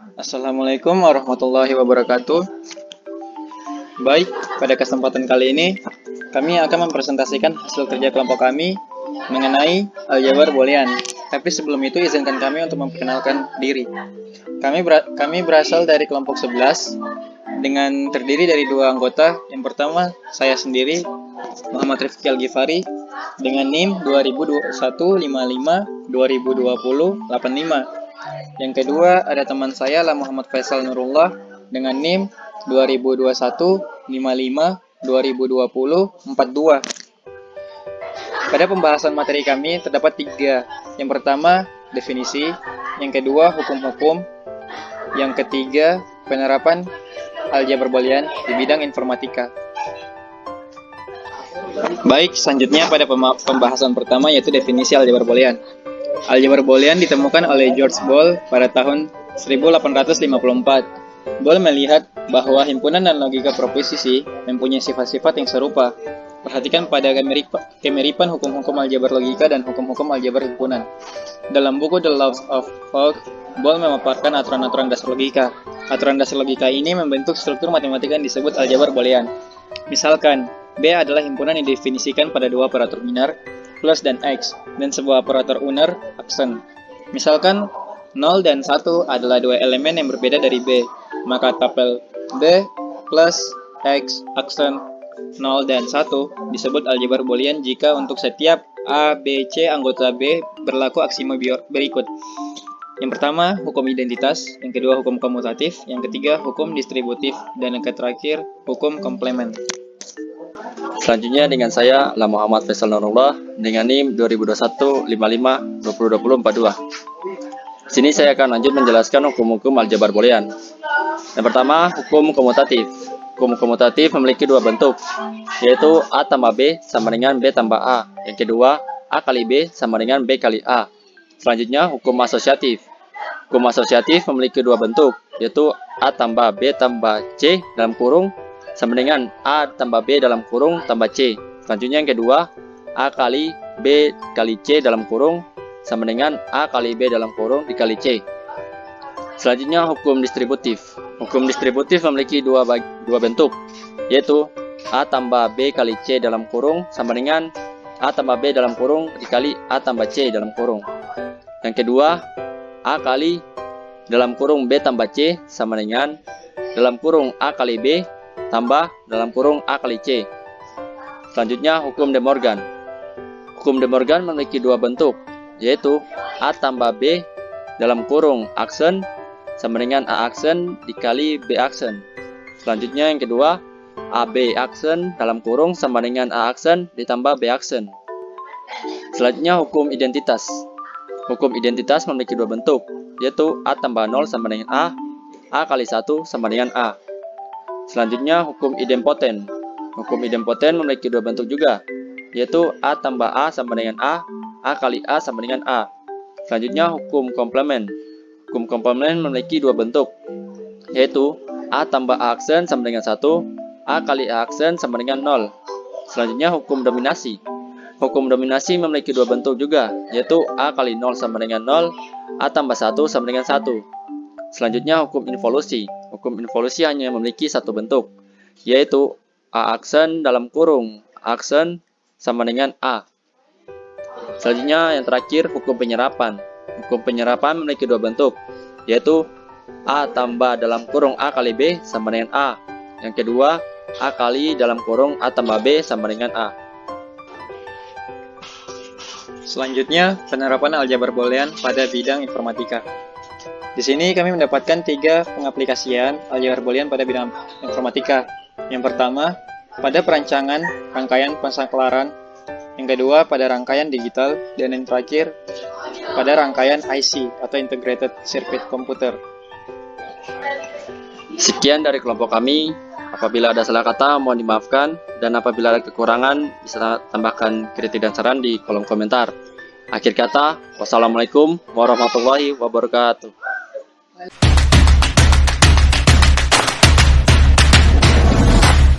Assalamualaikum warahmatullahi wabarakatuh. Baik, pada kesempatan kali ini kami akan mempresentasikan hasil kerja kelompok kami mengenai aljabar boolean. Tapi sebelum itu izinkan kami untuk memperkenalkan diri. Kami berasal dari kelompok 11 dengan terdiri dari dua anggota. Yang pertama saya sendiri, Muhammad Rifki Al-Ghifari dengan NIM 2021-55-2020-85. Yang kedua ada teman saya lah Muhammad Faisal Nurullah dengan NIM 2021-55-2020-42. Pada pembahasan materi kami terdapat 3. Yang pertama definisi, yang kedua hukum-hukum, yang ketiga penerapan aljabar boolean di bidang informatika. Baik, selanjutnya pada pembahasan pertama yaitu definisi aljabar boolean. Aljabar boolean ditemukan oleh George Boole pada tahun 1854. Boole melihat bahwa himpunan dan logika proposisi mempunyai sifat-sifat yang serupa. Perhatikan pada kemiripan hukum-hukum aljabar logika dan hukum-hukum aljabar himpunan. Dalam buku The Laws of Folk, Boole memaparkan aturan-aturan dasar logika. Aturan dasar logika ini membentuk struktur matematika yang disebut aljabar boolean. Misalkan, B adalah himpunan yang didefinisikan pada dua operator binar, plus dan X, dan sebuah operator uner, aksen. Misalkan, 0 dan 1 adalah dua elemen yang berbeda dari B, maka tapel B plus X, aksen 0 dan 1 disebut aljabar boolean jika untuk setiap A, B, C anggota B berlaku aksioma berikut. Yang pertama, hukum identitas, yang kedua, hukum komutatif, yang ketiga, hukum distributif, dan yang terakhir, hukum komplement. Selanjutnya dengan saya lah Muhammad Faisal Nurullah dengan NIM 2021-55-2020-42. Sini saya akan lanjut menjelaskan hukum-hukum aljabar boolean. Yang pertama, hukum komutatif. Hukum komutatif memiliki dua bentuk, yaitu A tambah B sama dengan B tambah A. Yang kedua, A kali B sama dengan B kali A. Selanjutnya, hukum asosiatif. Hukum asosiatif memiliki dua bentuk, yaitu A tambah B tambah C dalam kurung sama dengan A tambah B dalam kurung tambah C. Selanjutnya yang kedua, A kali B kali C dalam kurung sama dengan A kali B dalam kurung dikali C. Selanjutnya hukum distributif. Hukum distributif memiliki dua bentuk, yaitu A tambah B kali C dalam kurung sama dengan A tambah B dalam kurung dikali A tambah C dalam kurung. Yang kedua, A kali dalam kurung B tambah C sama dengan dalam kurung A kali B tambah dalam kurung A kali C. Selanjutnya hukum De Morgan. Hukum De Morgan memiliki dua bentuk, yaitu A tambah B dalam kurung aksen sama dengan A aksen dikali B aksen. Selanjutnya yang kedua, AB aksen dalam kurung sama dengan A aksen ditambah B aksen. Selanjutnya hukum identitas. Hukum identitas memiliki dua bentuk, yaitu A tambah 0 sama dengan A kali 1 sama dengan A. Selanjutnya hukum idempoten. Hukum idempoten memiliki dua bentuk juga, yaitu A tambah A sama dengan A kali A sama dengan A. Selanjutnya hukum komplement. Hukum komplement memiliki dua bentuk, yaitu A tambah A aksen sama dengan 1, A kali A aksen sama dengan 0. Selanjutnya hukum dominasi. Hukum dominasi memiliki dua bentuk juga, yaitu A kali 0 sama dengan 0, A tambah 1 sama dengan 1. Selanjutnya hukum involusi. Hukum involusi hanya memiliki satu bentuk, yaitu A aksen dalam kurung aksen sama dengan A. Selanjutnya yang terakhir hukum penyerapan. Hukum penyerapan memiliki dua bentuk, yaitu A tambah dalam kurung A kali B sama dengan A. Yang kedua, A kali dalam kurung A tambah B sama dengan A. Selanjutnya, penerapan aljabar boolean pada bidang informatika. Di sini kami mendapatkan 3 pengaplikasian aljabar boolean pada bidang informatika. Yang pertama, pada perancangan rangkaian pensaklaran. Yang kedua, pada rangkaian digital. Dan yang terakhir, pada rangkaian IC atau Integrated Circuit Computer. Sekian dari kelompok kami. Apabila ada salah kata, mohon dimaafkan. Dan apabila ada kekurangan, bisa tambahkan kritik dan saran di kolom komentar. Akhir kata, wassalamualaikum warahmatullahi wabarakatuh.